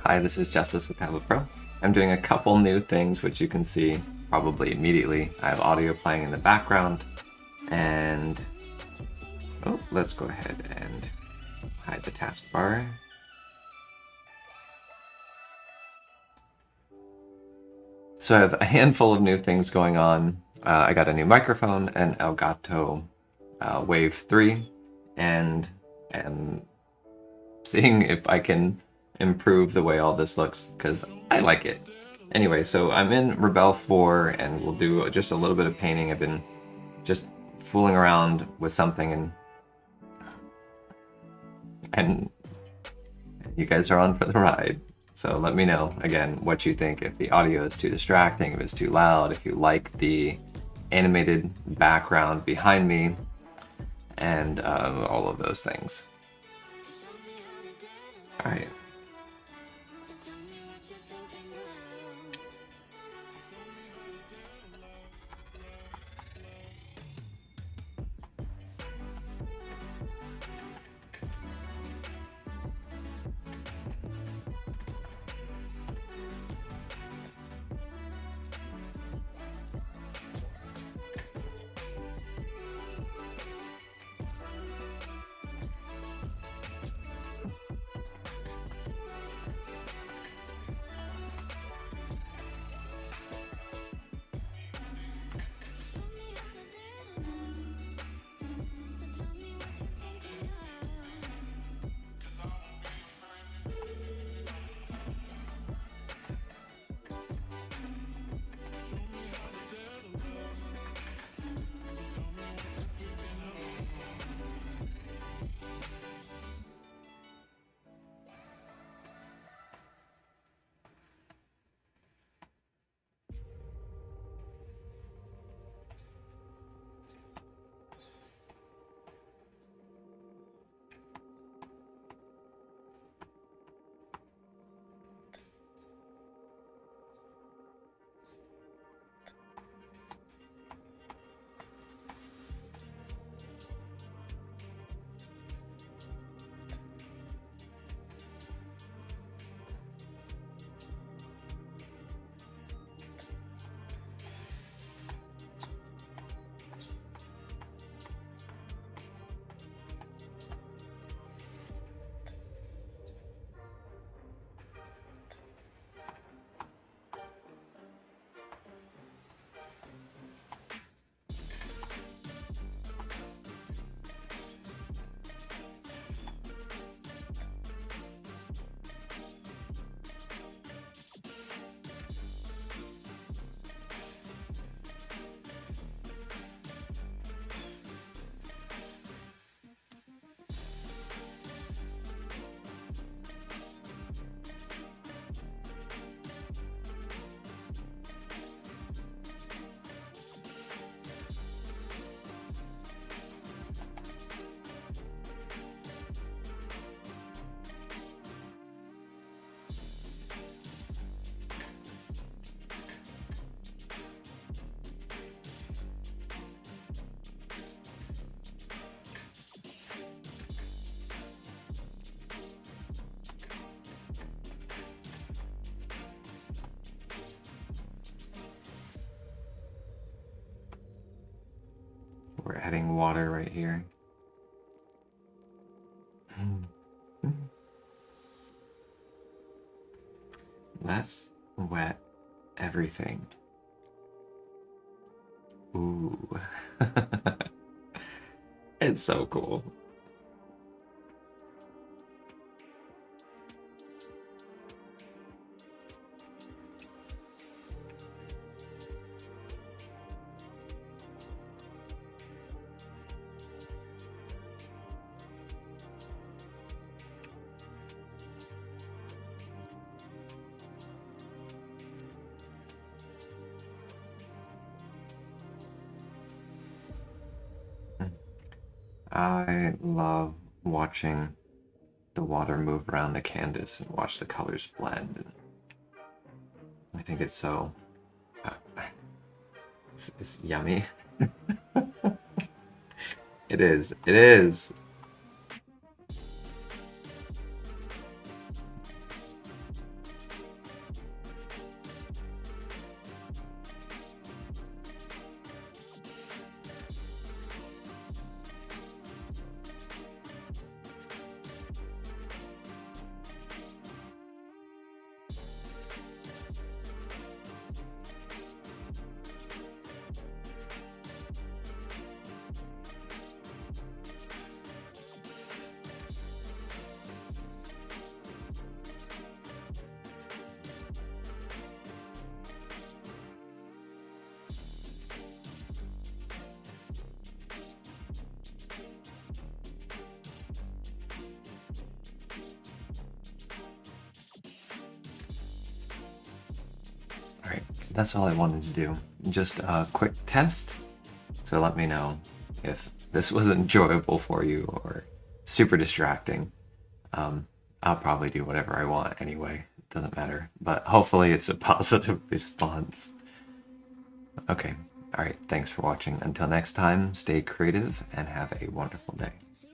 Hi, this is Justice with Tablet Pro. I'm doing a couple new things, which you can see probably immediately. I have audio playing in the background, and let's go ahead and hide the taskbar. So I have a handful of new things going on. I got a new microphone, an Elgato Wave 3, and am seeing if I can improve the way all this looks, because I like it. Anyway, so I'm in Rebelle 4, and we'll do just a little bit of painting. I've been just fooling around with something, and you guys are on for the ride. So let me know, again, what you think, if the audio is too distracting, if it's too loud, if you like the animated background behind me, and all of those things. All right. We're adding water right here. Let's wet everything. Ooh. It's so cool. I love watching the water move around the canvas and watch the colors blend. And I think it's so uh, it's yummy. It is. It is. that's all I wanted to do. Just a quick test. So let me know if this was enjoyable for you or super distracting. I'll probably do whatever I want anyway. It doesn't matter. But hopefully it's a positive response. Okay. All right. Thanks for watching. Until next time, stay creative and have a wonderful day.